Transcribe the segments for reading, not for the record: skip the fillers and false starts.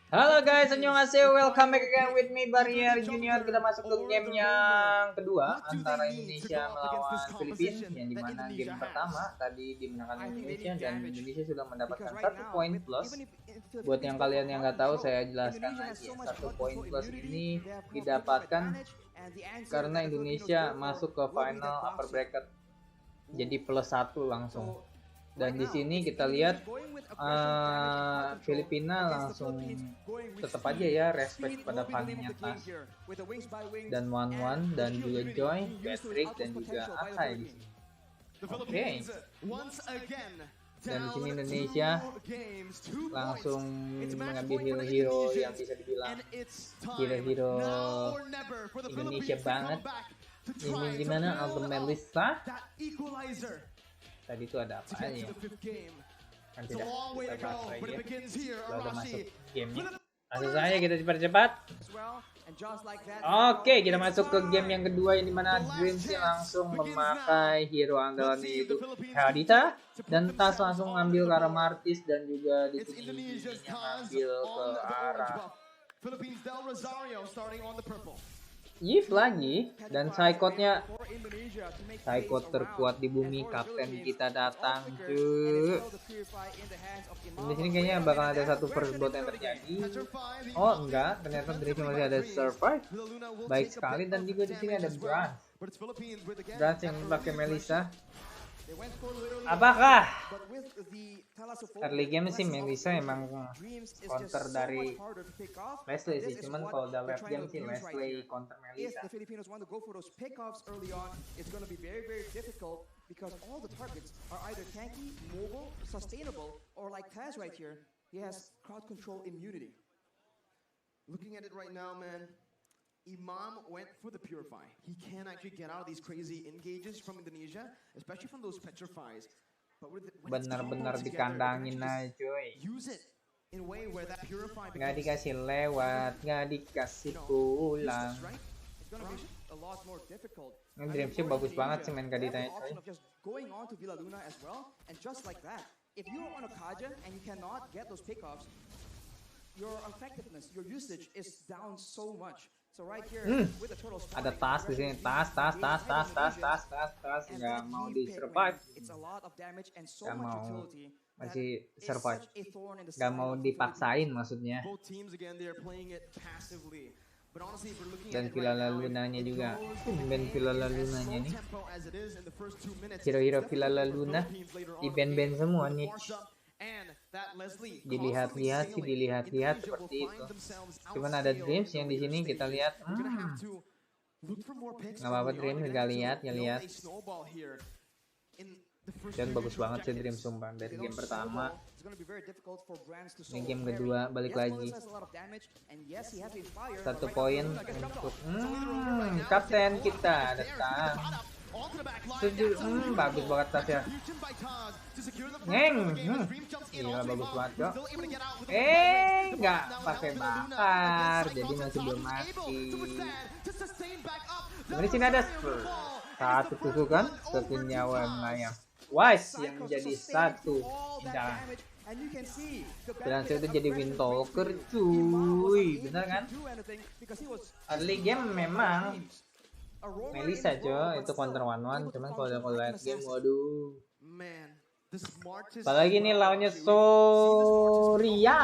Halo guys, annyeonghaseyo, welcome back again with me BarierJr. Kita masuk ke game yang kedua antara Indonesia melawan Filipina, yang dimana game pertama tadi dimenangkan Indonesia dan Indonesia sudah mendapatkan 1 poin plus. Buat yang kalian yang nggak tahu, saya jelaskan lagi ya. 1 poin plus ini didapatkan karena Indonesia masuk ke final upper bracket, jadi plus 1 langsung. Dan di sini kita lihat Filipina langsung tetap aja ya respect pada fannya Tas dan One dan juga Joy, Patrick dan juga Akhirnya di sini. Oke. Dan di sini Indonesia langsung mengambil hero yang bisa dibilang hero Indonesia banget. Ini gimana Melissa? Tadi itu ada apa aja ya? Kan tidak kita bahas lagi ya. Udah masuk gamenya. Langsung saja kita cepat-cepat. Oke, kita masuk ke game yang kedua, yang dimana Dreams langsung memakai hero andalannya yaitu Hadita, dan Tas langsung ngambil ke arah Martis, dan juga di sini ngambil ke arah Yves lagi, dan Psychotnya Psychot terkuat di bumi, kapten kita datang cuy. Di sini kayaknya bakal ada satu first blood yang terjadi. Oh enggak, ternyata dari masih ada survive. Baik sekali, dan juga di sini ada Branz yang pakai Melissa. Apakah early game sih Melissa emang counter dari Leslie sih, cuman kalau udah late game sih Leslie counter Melissa. Because all the targets are either tanky, mobile, sustainable, or like Taz right here, he has crowd control immunity. Looking at it right now, man, Imam went for the Purify. He can actually get out of these crazy engages from Indonesia, especially from those Petrifies. Benar-benar dikandangin aja cuy. Nggak dikasih lewat, nggak dikasih pulang. Ini Dreamsnya bagus banget sih main kaditanya coy. Going on to Villa Luna as well, and just like that, if you are on a Kaja and you cannot get those pickoffs, your effectiveness, your usage is down so much. So right here with the turtle spawning, ada Tas di sini, tas, nggak mau di survive, nggak mau masih survive, nggak mau dipaksain maksudnya. Dan Villa Lunanya juga, Villa Lunanya nih, hero-hero Villa Luna di band semua nih. Dilihat-lihat seperti itu. Cuman ada Dreams yang di sini kita lihat, nggak apa-apa Dreams nggak lihat. Dan bagus banget sih Dreams sumpah dari game pertama. Ini game kedua balik lagi. 1 poin untuk kapten kita datang. Bagus banget Tas ya. Gila bagus banget kok. Nggak pakai bakar, jadi masih belum mati. Di sini ada satu tusukan, satu nyawa melayang. Wise yang menjadi satu indah. Dan itu jadi win talker cuy, bener kan? Early game memang Melissa coy itu counter 1-1, cuman kalau udah late game waduh. Apalagi nih lawannya Soria.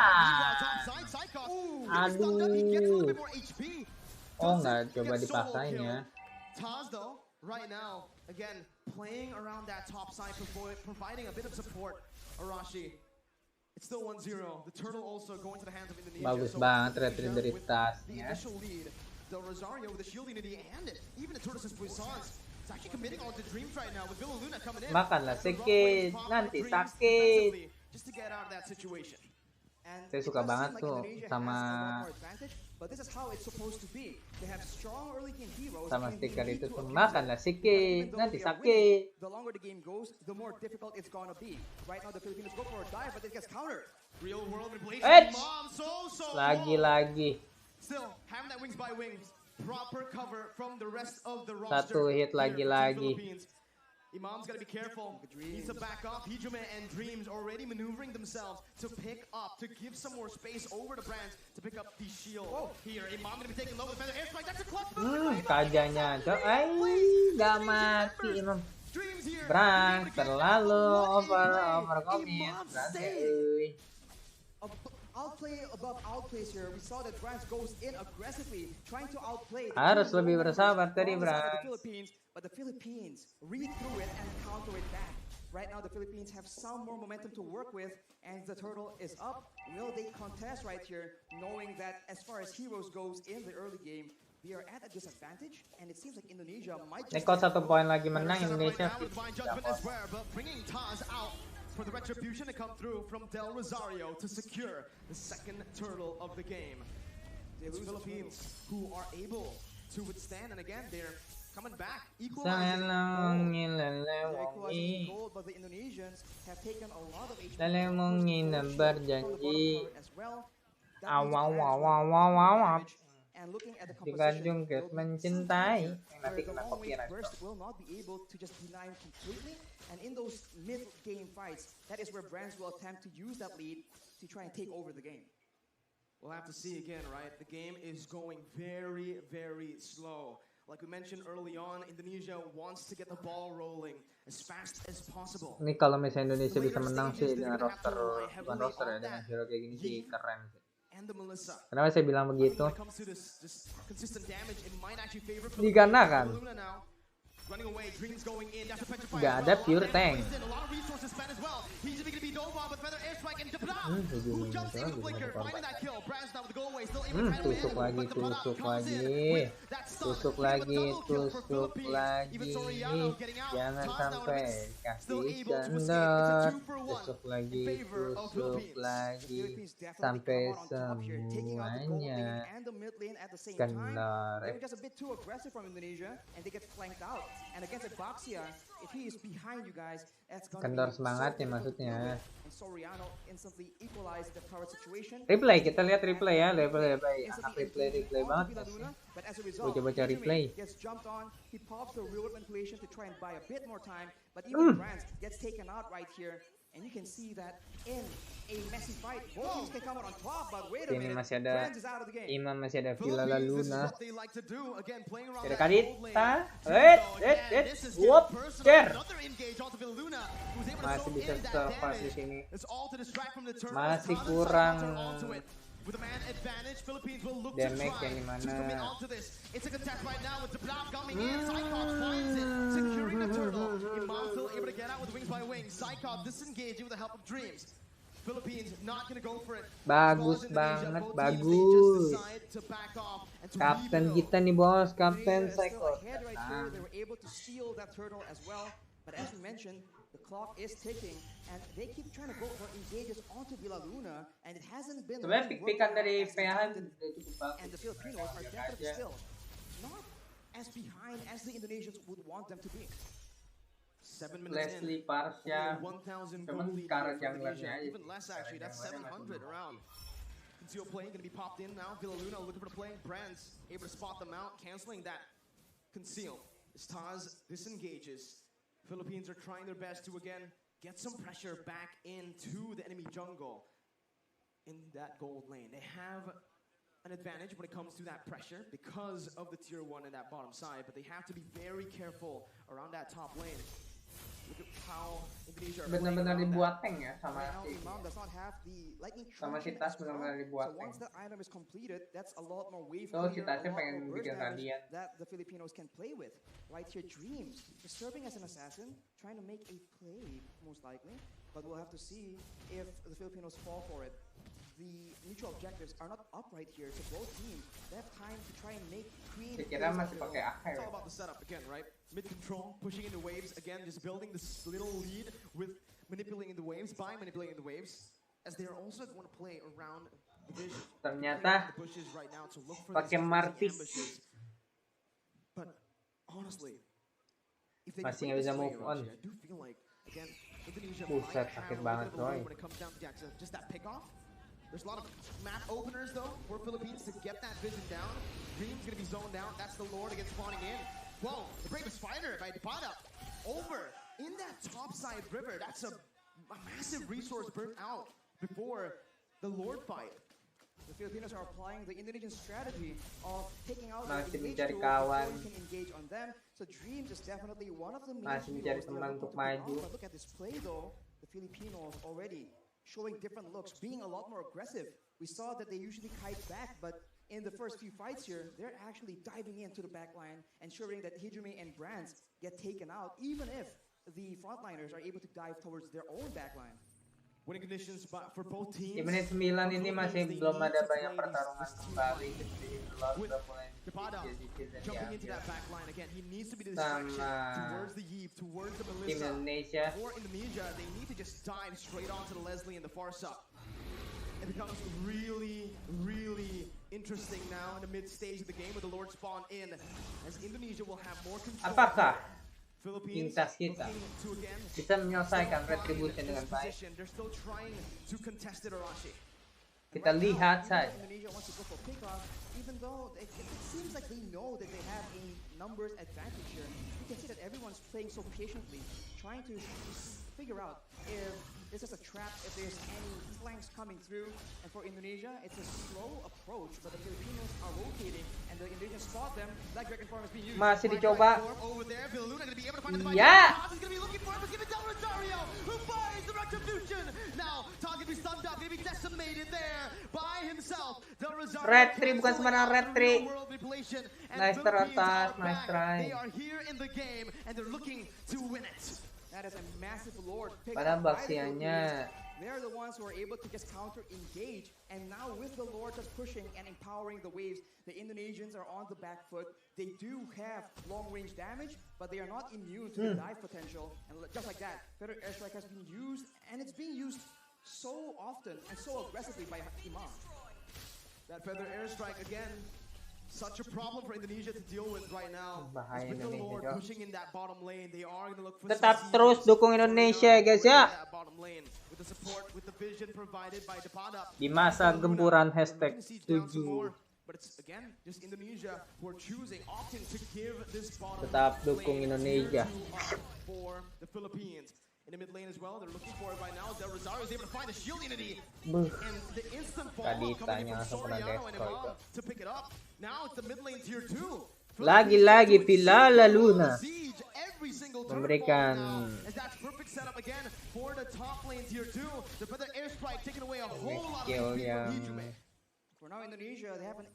Aduh. Oh nggak coba dipaksain ya. Right now, again, playing around that top side, providing a bit of support. Arashi, it's still 1-0. The turtle also going to the hands of Indonesia. Bagus banget retreat dari Tasnya. The Rosario with the shield unity and it. Even the Tortoise's Puissance. It's actually committing all the dreams right now with Villa Luna coming in. Makanlah sakit, nanti sakit. Just to get out of that situation. Saya suka banget tuh sama stiker itu tuh, makanlah sakit, nanti sakit. Lagi-lagi. Satu hit lagi-lagi. Imam's gotta be careful. Needs to back off. Hijime and Dreams already maneuvering themselves to pick up, to give some more space over to Branz to pick up the shield. Here, Imam gonna be taking low with feather airstrike. That's a clutch move. Kajanya, cok. Gak mati Imam. Branz terlalu over commit. Outplay above outplays here. We saw that Branz goes in aggressively, trying to outplay. Harus lebih bersabar tadi Branz. But the Philippines read through it and counter it back. Right now the Philippines have some more momentum to work with, and the turtle is up. Will they contest right here, knowing that as far as heroes goes in the early game, they are at a disadvantage, and it seems like Indonesia might just... Neko 1 poin lagi menang Indonesia. Bringing Taz out for the retribution to come through from Del Rosario to secure the second turtle of the game. The Philippines who are able to withstand, and again they're coming back, equalizing gold, but the Indonesians have taken a lot of HP berjanji. as well. And looking at the composition, mencintai. Nanti kena copyright. Burst will not be able to just deny him completely, and in those mid-game fights, that is where Branz will attempt to use that lead to try and take over the game. We'll have to see again, right? The game is going very, very slow. Like we mentioned early on, Indonesia wants to get the ball rolling as fast as possible. Ini kalau misalnya Indonesia bisa menang sih dengan roster, bukan roster ya, dengan hero kayak gini sih keren sih. Kenapa saya bilang begitu? Dikarenakan nggak ada pure tank. Tusuk lagi. Jangan sampai kasih kendor. Tusuk lagi, sampai semuanya kendor. Kendor semangatnya maksudnya. Replay, kita lihat replay ya, replay banget. Coba replay. And you can see that in a messy fight, both teams can come out on top, but wait a minute, Branz is out of the game. Imam masih ada Villa La Luna. Ada Kadita. Whoop, share. Masih bisa survive di sini. Masih kurang damage yang dimana. Bagus banget, bagus. Kapten kita nih bos, Kapten Psycho. But as we mentioned, the clock is ticking, and they keep trying to go for engages onto Villa Luna, and it hasn't been. Sebenarnya pick-pickan dari PH cukup bagus. And the Filipinos are definitely still not as behind as the Indonesians would want them to be. 7 minutes Leslie Parsha, cuman karet junglernya aja. Even less actually, that's 700 around. Conceal play going to be popped in now. Villa Luna looking for the play. Branz able to spot them out, canceling that conceal. As Taz disengages. Philippines are trying their best to again get some pressure back into the enemy jungle in that gold lane. They have an advantage when it comes to that pressure because of the tier 1 in that bottom side, but they have to be very careful around that top lane. Look at how Indonesia benar-benar dibuat tank ya sama si Tas benar-benar dibuat tank. So si Tasnya pengen bikin radian. The Filipinos can play with. Right here, Dreams is serving as an assassin, trying to make a play most likely, but we'll have to see if the Filipinos fall for it. The mutual objectives are not up right here, so both teams they have time to try and create. Kira masih pakai akhir. It's all about the setup again, right? Mid control, pushing into waves again, just building this little lead with manipulating the waves as they are also going to play around the vision. Ternyata right now to look for pakai Martis. But honestly, if they masih nggak bisa move on. I do feel like again Indonesia Buset, sakit banget coy. When it comes down to just that pick off. There's a lot of map openers though for Philippines to get that vision down. Dream's gonna be zoned out. That's the Lord against spawning in. Whoa, the bravest fighter by Dipata over in that topside river, that's a massive resource burnt out before the Lord fight. The Filipinos are applying the Indonesian strategy of taking out the Masih engage mencari tool kawan. before you can engage on them. So Dreams is definitely one of the main Masih mencari heroes they're teman looking untuk to pick maju. off. But look at this play though, the Filipinos already showing different looks, being a lot more aggressive. We saw that they usually kite back, but in the first few fights here, they're actually diving into the back line, ensuring that Hijime and Branz get taken out, even if the frontliners are able to dive towards their own back line. Winning conditions for both teams. Di menit 9 ini masih belum ada banyak pertarungan kembali. Jadi belum mulai Jumping into that back line again, he needs to be the sama distraction towards the Yves, towards the tim Melissa. Indonesia. For Indonesia, they need to just dive straight onto the Leslie and the far side. It becomes really, really interesting now in the mid stage of the game with the Lord spawn in, as Indonesia will have more control. Apakah Philippines pintas kita looking to again bisa menyelesaikan retribution dengan baik? They're still trying to contest it, Arashi. Kita lihat saja. Indonesia wants to go for pickoff, even though it seems like they know that they have a numbers advantage here. You can see that everyone's playing so patiently, trying to figure out if this is a trap, if there's any flanks coming through. And for Indonesia, it's a slow approach, but the Filipinos are rotating, and the Indonesians spot them. Black Dragon form is being used. Masih dicoba. Over there, Villaluna gonna be able to find the Ya. He's gonna be looking for it, but give it down to Rosario, who finds the retribution. Now, Target be stunned up, gonna be decimated there by himself. Del Rosario Red tree, bukan sembarang red tree. Nice teratas, nice try. They are here in the game, and they're looking to win it. That is a massive lord pick Padahal up by the baksiannya Philippines. They're the ones who are able to just counter engage, and now with the lord just pushing and empowering the waves, the Indonesians are on the back foot. They do have long range damage, but they are not immune to the dive potential. And just like that, Federal Airstrike has been used, and it's being used so often and so aggressively by Imam. That feather airstrike again, such a problem for Indonesia to deal with right now. Bahaya With the Indonesia, Lord Jo. pushing in that bottom lane, they are going to look for Tetap some terus seeds. dukung Indonesia, guys ya. That bottom lane with the support, with the vision provided by Depada. Di masa gempuran hashtag Looking to siege down some 7. more, but it's again just Indonesia who are choosing, opting to give this bottom Tetap dukung lane Indonesia. tier 2 up for the Philippines. In the mid lane as well, they're looking for it right now. Del Rosario is able to find the shield unity. Buh. And the instant fall Tadi coming in tanya from langsung kena Soriano and destroy Imam tuh. to pick it up. Now it's the mid lane tier 2. Lagi-lagi Pilala Luna Siege every single turn memberikan forward now, as that's perfect setup again for the top lane tier 2. The feather airstrike taking away a whole lot of skill HP yang from Hijime. For now, Indonesia, they have a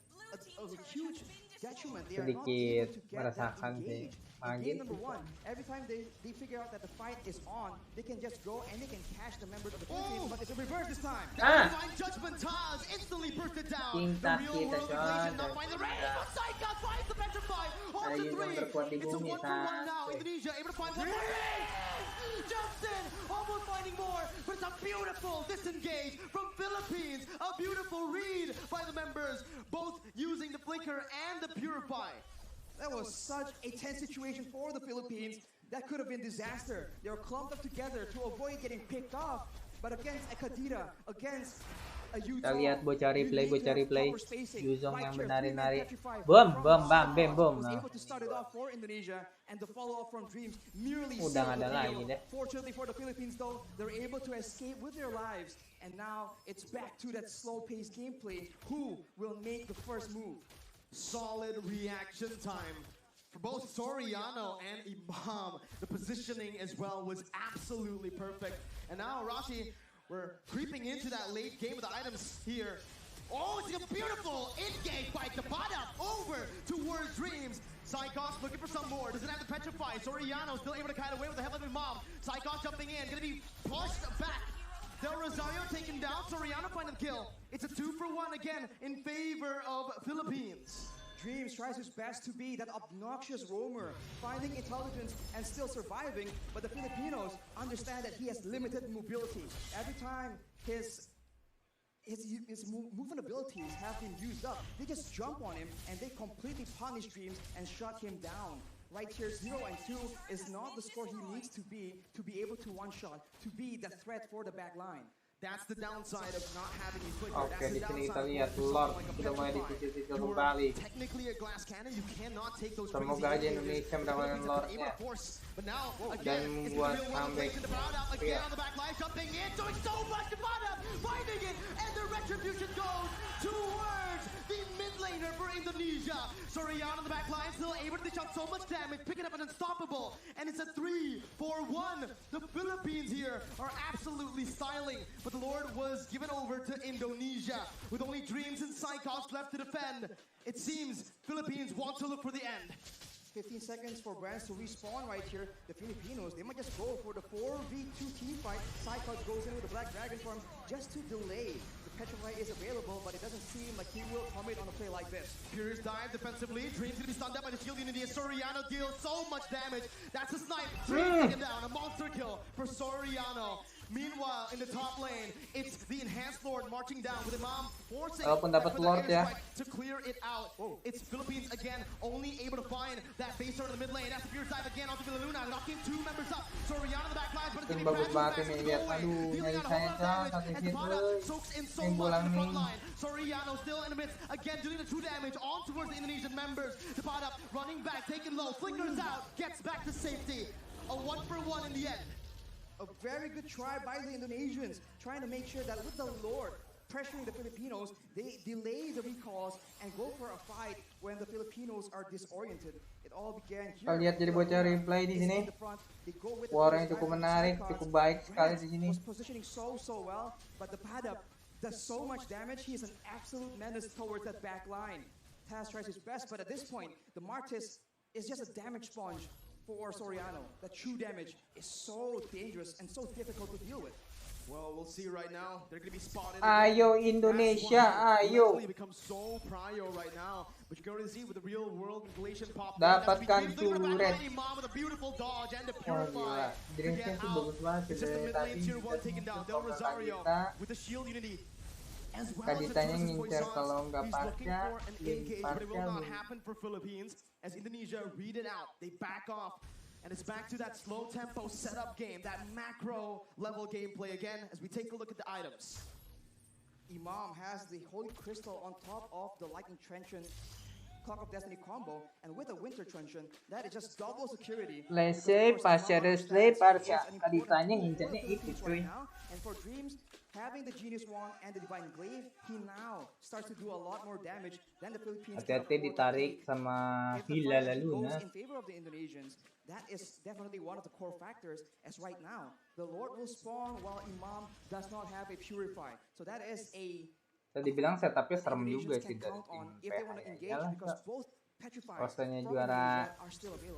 huge detriment. They are not sedikit able to get that merasakan sih. engage. In game number 1, every time they figure out that the fight is on, they can just go and they can catch the members of the Philippines, but it's a reverse this time. Ah. Divine Judgment Taz instantly bursted down. Pintas The real kita, world Sean. equation not finding the rain. Psycho finds the petrify. On Ayun to yung 3. terkuat di It's a bumi, 1-for-1 now. Sampe. Indonesia able to find one more. Jumps in, almost finding more, but it's a beautiful disengage from Philippines. A beautiful read by the members, both using the flicker and the purify. That was such a tense situation for the Philippines. That could have been disaster. They were clumped up together to avoid getting picked off. But against a Kadira, against a Utah, Kita lihat bocah you replay, need to bocah have replay. proper spacing. Yuzong Right yang here, menari-nari. 3-man petrify Boom, from boom, bam, Sampe bam, boom. was Nah. able to start it off for Indonesia, and the follow-up from Dreams nearly Udah sealed nggak ada the lagi deal. deh. Fortunately for the Philippines, though, they're able to escape with their lives, and now it's back to that slow-paced gameplay. Who will make the first move? Solid reaction time for both Soriano and Imam. The positioning as well was absolutely perfect. And now, Rashi, we're creeping into that late game of the items here. Oh, it's a beautiful engage by Tabata over towards Dreams. Psychos looking for some more. Doesn't have the petrify. Soriano still able to kite away with the headline Imam. Psychos jumping in, gonna be pushed back. Del Rosario taken down. Soriano finding the kill. It's a 2-for-1 again in favor of Philippines. Dreams tries his best to be that obnoxious roamer, finding intelligence and still surviving, but the Filipinos understand that he has limited mobility. Every time his movement abilities have been used up, they just jump on him and they completely punish Dreams and shut him down. Right here, 0 and 2 is not the score he needs to be able to one-shot, to be the threat for the back line. That's the downside of not having a flicker. Oke, di sini kita lihat Lord sudah mulai dicicil kembali. Technically a glass cannon, you cannot take those Semoga aja Indonesia mendapatkan Lordnya dan membuat comeback. Again on the back line, jumping in, doing so much to finding it, and the retribution goes towards the mid laner for Indonesia. Soriano on the back line, still able to dish out so much damage, picking up an unstoppable, and it's a 3-4-1. The Philippines here are absolutely styling, but the Lord was given over to Indonesia with only Dreams and Psychos left to defend. It seems Philippines want to look for the end. 15 seconds for Branz to respawn right here. The Filipinos, they might just go for the 4v2 team fight. Psychos goes in with the Black Dragon form just to delay. The Petrify is available, but it doesn't seem like he will commit on a play like this. Furious dive defensively. Dream's gonna be stunned up by the shield unity. Soriano deals so much damage. That's a snipe. Dream taken down. A monster kill for Soriano. Meanwhile, in the top lane, it's the Enhanced Lord marching down with Imam forcing to clear it out. It's Philippines again, only able to find that base in the mid lane. That's the Furious dive again onto Villaluna, knocking two members up. Soriano in the back line, but it's going to be back soaks in so much in the front line. Soriano still in the midst, again doing the true damage on towards the Indonesian members. Tapada up, running back, taking low, flickers out, gets back to safety. A 1-for-1 in the end. A very good try by the Indonesians, trying to make sure that with the Lord pressuring the Filipinos, they delay the recalls and go for a fight when the Filipinos are disoriented. It all began here. Lihat jadi bocah replay di sini. Warnanya cukup menarik, cukup baik sekali di sini. Positioning so well, but the Padap does so much damage. He is an absolute menace towards that back line. Taz tries his best, but at this point, the Martis is just a damage sponge for Soriano. The true damage is so dangerous and so difficult to deal with. Well, we'll see right now. They're going to be spotted. Ayo Indonesia, ayo. Become so prio right now. But you're going to see with the real world inflation pop. Dapatkan turret. With a beautiful dodge and the purify. Dreamsnya tuh bagus banget dari tadi. With the shield unity. Kaditanya ngincer kalau nggak pasca, but it will not happen for Philippines as Indonesia read it out. They back off, and it's back to that slow tempo setup game, that macro level gameplay again. As we take a look at the items, Imam has the Holy Crystal on top of the Lightning Truncheon Clock of Destiny combo, and with a Winter Truncheon, that is just double security. Let's say Parcia Kaditanya ngincernya itu cuy. And for Dreams, having the Genius Wand and the Divine Glaive, he now starts to do a lot more damage than the Philippines. Hati-hati ditarik sama Villaluna. In favor of the Indonesians, that is definitely one of the core factors. As right now, the Lord will spawn while Imam does not have a Purify. So that is a. Tadi bilang setupnya serem juga sih dari tim Rasanya juara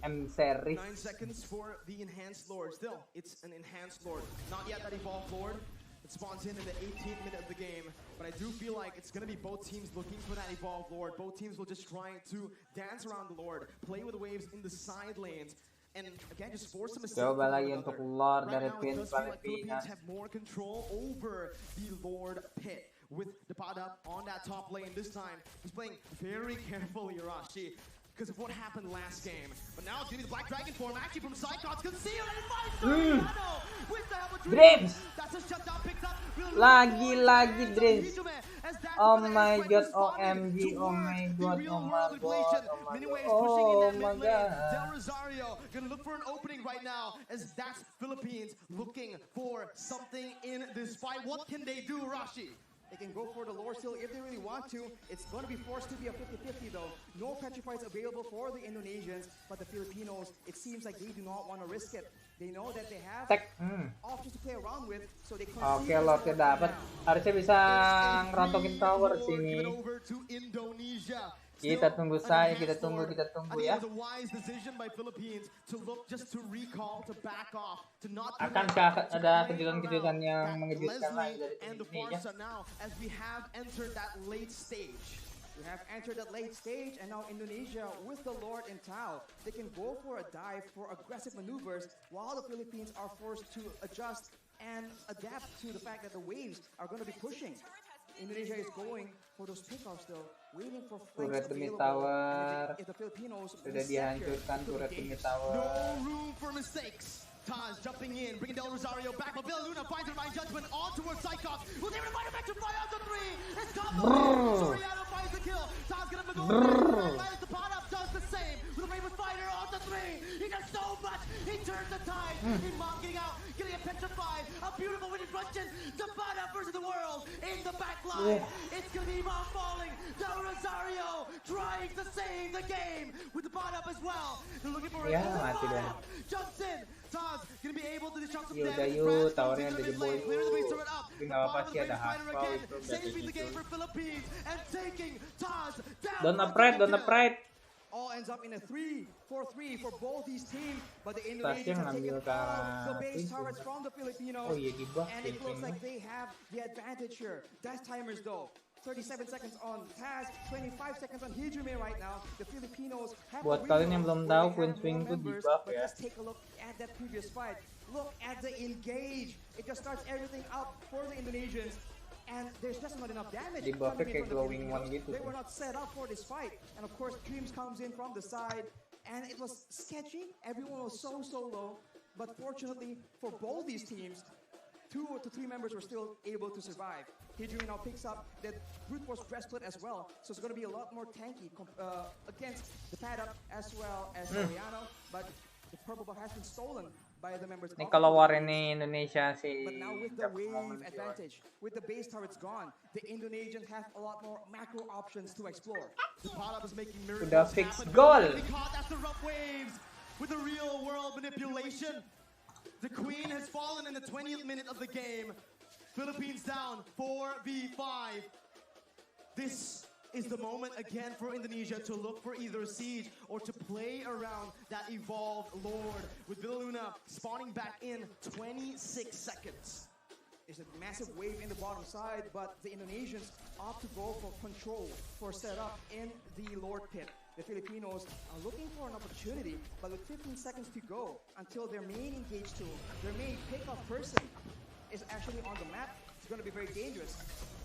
M Series. 9 seconds for the Enhanced Lord. Still, it's an Enhanced Lord. Not yet that Evolved Lord. It spawns in the 18th minute of the game. But I do feel like it's going to be both teams looking for that Evolved Lord. Both teams will just try to dance around the Lord, play with the waves in the side lanes. And again, just force them to coba lagi untuk Lord dari Philippines have more control over the Lord pit. With the Pada on that top lane this time, he's playing very carefully, Arashi, because of what happened last game. But now getting the Black Dragon form, actually from Psychos, concealed and finds Soriano with the help of Dreams. That's a shutdown picked up. Lagi Dreams. Oh my god, OMG, oh my god, oh my god, oh my god. Del Rosario gonna look for an opening right now, as that's Philippines looking for something in this fight. What can they do, Rashi? They can go for the lore still if they really want to. It's going to be forced to be a 50-50 though. No Petrifies available for the Indonesians, but the Filipinos, it seems like they do not want to risk it. They know that they have options to play around with, so they Oke, Lordnya dapat. Harusnya bisa ngerontokin tower sini. Kita tunggu saja, kita tunggu ya. Akankah ada kejutan-kejutan yang mengejutkan lagi dari Indonesia? We have entered that late stage, and now Indonesia with the Lord in tow, they can go for a dive for aggressive maneuvers, while the Philippines are forced to adjust and adapt to the fact that the waves are going to be pushing. Indonesia is going for those pickoffs still, waiting for turret demi tower. Sudah dihancurkan turret demi tower. No room for mistakes. Taz jumping in, bringing Del Rosario back, but Villaluna finds the right judgment on towards Cyclops, who's able to find a match fire out to 3. It's combo. Soriano finds the kill. Taz gonna go the pot up, does the same with a Raven Fighter on the 3. He does so much. He turns the tide. Imam getting out, getting a petrified. A beautiful winning Russian. The pot up versus the world in the back line. It's gonna be Imam falling. Del Rosario trying to save the game with the pot up as well. They're looking for mati dong. Jumps in. Taz gonna be able to disrupt some Yaudah damage. yuk, towernya ada di boy. Clear the base turret up. Tapi nggak apa-apa sih, ada hardpower itu udah Saving the game gitu. for Philippines and taking Taz down. Don't afraid. All ends up in a 3-4-3 for both these teams, but the Tasnya Indonesians have ngambil taken ke all arah the base pintu. turrets from the Filipinos, Oh iya, di buff and it looks ini. like they have the advantage here. Dash timers though, 37 seconds on Taz, 25 seconds on Hijime right now. The Filipinos have Buat a kalian yang belum window tahu, where Queen they have Swing more tuh di members, buff but ya. let's take a look at that previous fight. Look at the engage. It just starts everything up for the Indonesians. And there's just not enough damage. Di buffnya coming in kayak from the glowing Filipinos. one gitu. They were not set up for this fight. And of course, Dreams comes in from the side. And it was sketchy. Everyone was so low. But fortunately for both these teams, 2 to 3 members were still able to survive. Hijumi now picks up that brute force breastplate as well. So it's going to be a lot more tanky against the Paddock as well as Soriano. But the purple buff has been stolen by the members. Ini kalau war ini Indonesia sih. But now with the wave advantage, with the base turrets gone, the Indonesians have a lot more macro options to explore. The pot up is making miracles Udah fix happen. goal. They caught after rough waves with the real world manipulation. The Queen has fallen in the 20th minute of the game. Philippines down 4v5. This is the moment again for Indonesia to look for either a siege or to play around that evolved Lord, with Villaluna spawning back in 26 seconds. It's a massive wave in the bottom side, but the Indonesians opt to go for control, for setup in the Lord pit. The Filipinos are looking for an opportunity, but with 15 seconds to go until their main engage tool, their main pickoff person is actually on the map, it's going to be very dangerous.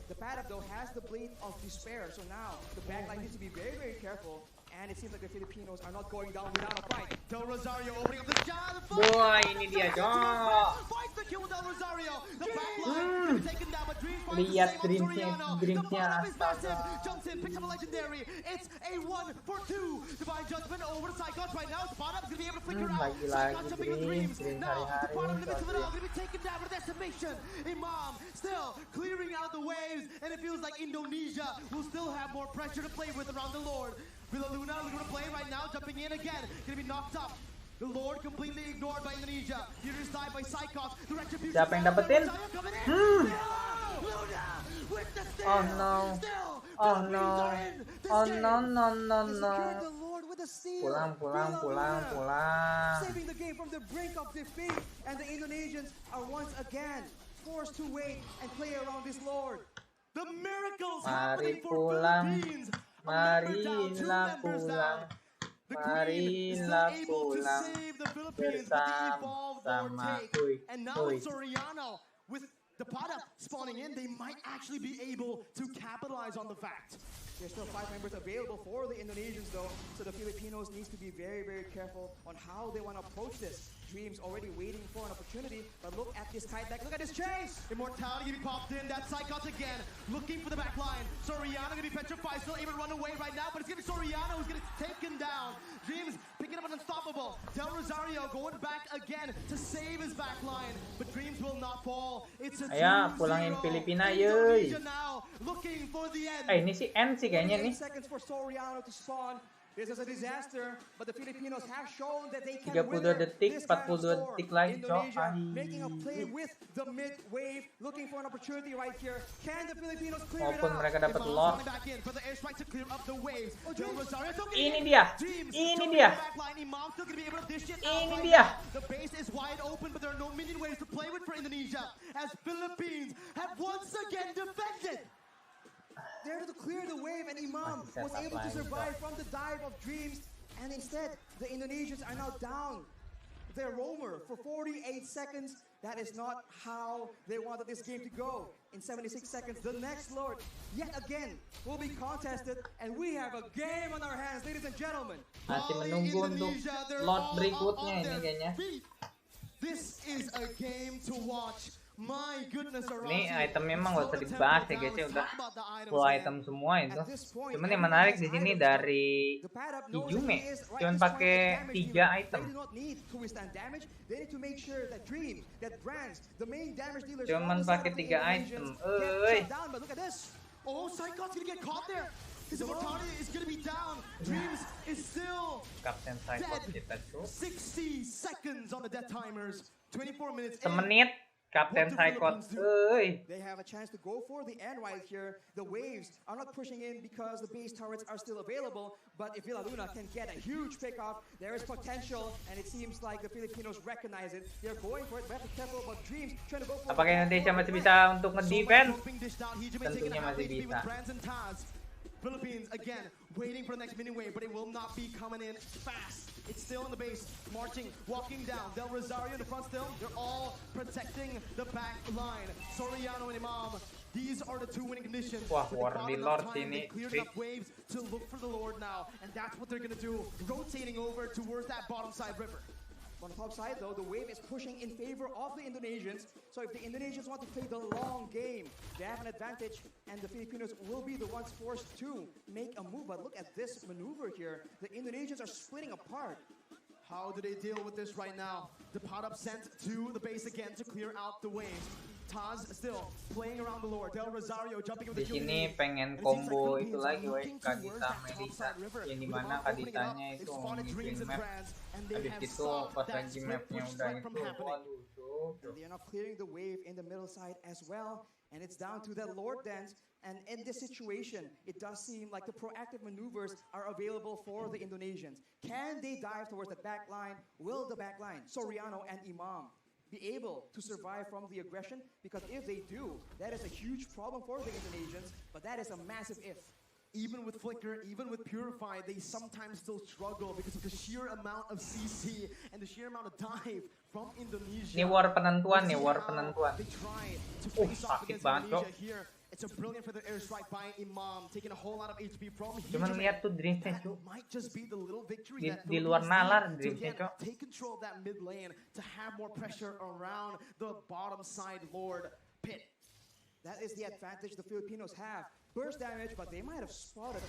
The Paddock though has the Blade of Despair, so now the backline needs to be very careful. And it seems like the Filipinos are not going down without a fight. Del Rosario opening up the shot. Wah, ini dia, Cok. Finds the kill with Del Rosario. The backline taken down, but Dreams finds Lihat the same on Dreamsnya, Soriano. The Dreamsnya bottom is massive. astaga. Jumps in, picks up a legendary. It's a 1-for-2. Divine Judgment over to Cyclops right now. The bottom is going to be able to flicker out. Lagi-lagi Cyclops jumping with Dreams Dreams. Now, the bottom in the midst of it all, hari-hari. going to be taken down with a decimation. Imam still clearing out the waves, and it feels like Indonesia will still have more pressure to play with around the Lord. Villaluna looking to play right now, jumping in again. Gonna be knocked up. The Lord completely ignored by Indonesia. Leader's died by Cyclops. The retribution. Siapa yang dapetin? Oh no. Oh no. Oh no. Pulang. Saving the game from the brink of defeat, and the Indonesians are once again forced to wait and play around this Lord. The miracles Mari happening for pulang. Philippines. Marilah pulang. Marilah pulang bersama. And now Soriano with the pot up spawning in, they might actually be able to capitalize on the fact. There's still 5 members available for the Indonesians though, so the Filipinos needs to be very careful on how they want to approach this. Dreams already waiting for an opportunity, but look at this tight back, look at this chase! Immortality gonna be popped in, that Cyclops again, looking for the back line. Soriano gonna be petrified, still able to run away right now, but it's gonna be Soriano who's gonna take him down. Dreams picking up an unstoppable. Del Rosario going back again to save his back line, but Dreams will not fall. It's a 2-0. Pulangin Filipina, yuy. Now looking for the end. Ini si N sih kayaknya nih. 8 seconds for Soriano to spawn. This is a disaster, but the Filipinos have shown that they can 32 wither detik, this kind of 42 storm. detik lagi, Cok. Indonesia making a play with the mid wave, looking for an opportunity right here. Can the Filipinos clear it Walaupun out? mereka dapat lock. Ini dia. Ini dia. Ini dia. The base is wide open, but there are no minion waves to play with for Indonesia, as Philippines have once again defended. There to clear the wave, and Imam was able to survive from the dive of Dreams, and instead the Indonesians are now down their roamer for 48 seconds. That is not how they wanted this game to go. In 76 seconds, the next Lord yet again will be contested, and we have a game on our hands, ladies and gentlemen. Masih menunggu untuk lot berikutnya ini kayaknya. This is a game to watch. My goodness, Ini itemnya emang gak usah dibahas ya guys ya, udah full item semua itu. Cuman yang menarik di sini dari Ijume cuman pakai 3 item. Cuman pakai 3 item. Oh, Psychon's gonna get caught there. His immortality is gonna be down. Dreams is still Kapten Psychon kita tuh 60 seconds on the death timers. 24 minutes. semenit Kapten Psychon. They have a chance to go for the end right here. The waves are not pushing in because the base turrets are still available. But if Villa Luna can get a huge pick off, there is potential, and it seems like the Filipinos recognize it. They're going for it. We have to be careful about Dreams trying to go for. Apakah Indonesia masih bisa untuk ngedefense? Tentunya masih bisa. Philippines again waiting for the next mini wave, but it will not be coming in fast. It's still in the base, marching, walking down. Del Rosario in the front still. They're all protecting the back line. Soriano and Imam. These are the 2 winning conditions. Wah, War di Lord sini. Cleared enough waves to look for the Lord now, and that's what they're gonna do, rotating over towards that bottom side river. On the top side, though, the wave is pushing in favor of the Indonesians. So if the Indonesians want to play the long game, they have an advantage, and the Filipinos will be the ones forced to make a move. But look at this maneuver here. The Indonesians are splitting apart. How do they deal with this right now? The pot up sent to the base again to clear out the waves. Taz still playing around the Lord. Del Rosario jumping with Di the sini pengen combo itu lagi, weh, Kadita Melisa, yang dimana Kaditanya itu ngikutin map. Habis itu pas lagi mapnya udah itu, waduh, They are not clearing the wave in the middle side as well, and it's down to that Lord dance. And in this situation, it does seem like the proactive maneuvers are available for the Indonesians. Can they dive towards the back line? Will the back line, Soriano and Imam, be able to survive from the aggression? Because if they do, that is a huge problem for the Indonesians, but that is a massive if. Even with Flicker, even with Purify, they sometimes still struggle because of the sheer amount of CC and the sheer amount of dive from Indonesia. Ini war penentuan nih, war penentuan. They try to face off sakit against banget, Cok. Indonesia here. It's a brilliant for the airstrike by Imam, taking a whole lot of HP from Cuman lihat tuh Dreamsnya, That Cok. might just be the little victory that Di luar Philippines nalar need to Dreamsnya, again Cok. take control of that mid lane to have more pressure around the bottom side Lord pit. That is the advantage the Filipinos have. Burst damage, but they might have spotted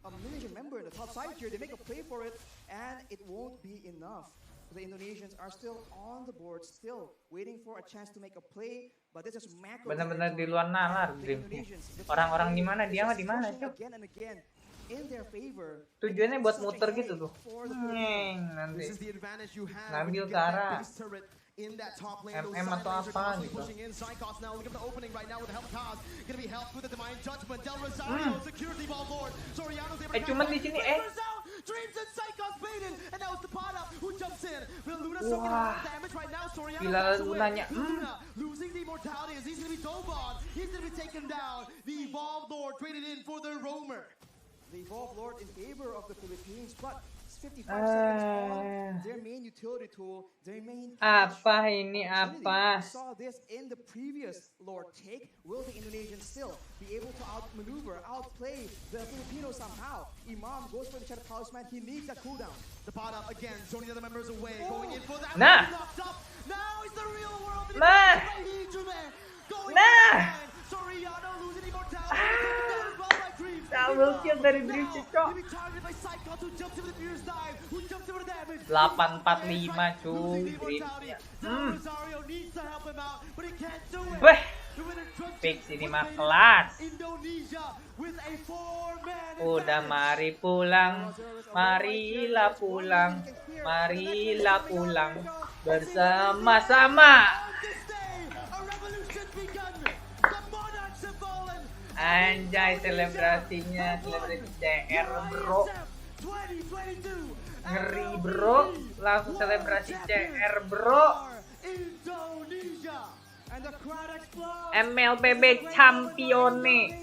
a Malaysian member in the top side here. They make a play for it, and it won't be enough. The Indonesians are still on the board, still waiting for a chance to make a play, but this is macro. Benar-benar di luar nalar Dreamsnya. Orang-orang di mana, dia mah di mana, Cok? Again and again in their favor. Tujuannya buat muter gitu tuh. Nanti This is the advantage you have ngambil when you ke get that arah base turret in that top lane. Those MM side atau lanes are apa constantly gitu. pushing in. Psychos now looking for the opening right now with the help of Taz. Gonna be helped with the Divine Judgment. Del Rosario, security ball Lord. Soriano's able to cuman di sini Dreams and Psychos baited, and that was the pot up who jumps in. Will Luna soaking a lot of damage right now. Soriano Gila backs away. Lunanya. Luna losing the immortality as he's gonna be dove on. He's gonna be taken down. The Evolved Lord traded in for the Roamer. The Evolved Lord in favor of the Philippines, but it's 55 seconds on their main utility tool, their main. Apa ini apa? We saw this in the previous Lord take. Will the Indonesians still be able to outmaneuver, outplay the Filipinos somehow? Imam goes for the Shadow Talisman. He needs a cooldown. The pot up again, zoning the other members away, going in for that. Nah. Knocked up. Now it's the real world. Nah. Nah. Soriano losing immortality. Taken down as well by Dreams. Double kill dari Dreamsnya, Cok. 845 cuy Dreamsnya. Beh, fix ini mah kelas. Udah mari pulang, marilah pulang, marilah pulang bersama-sama. Anjay, selebrasinya, selebrasi CR bro. Ngeri bro, langsung selebrasi CR bro. MLBB Champione.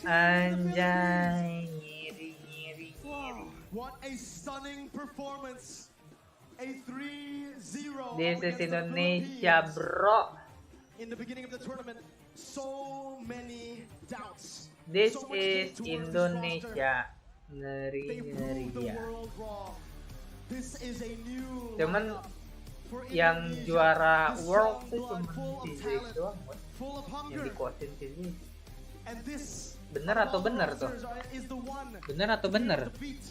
Anjay, ngiri. What a stunning performance. A 3-0. This is Indonesia bro. In the beginning of the tournament, so many doubts. This So much is came towards this Indonesia. They Ngeri ruled the ya. world wrong. This is a new Cuman for yang Indonesia. juara This world young tuh blood cuma full of si Zeke talent, doang, Bos. full of Yang hunger. dikuatin si Zeke. And this Bener atau bener tuh? is the one Bener atau bener? to beat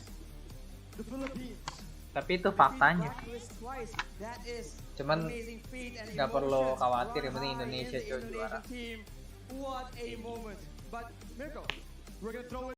the Philippines. Tapi itu faktanya. That is Cuman amazing feat and nggak perlu emotions khawatir, yang run penting high Indonesia in the juara. Indonesian team. What a moment. But Mirko, We're gonna throw it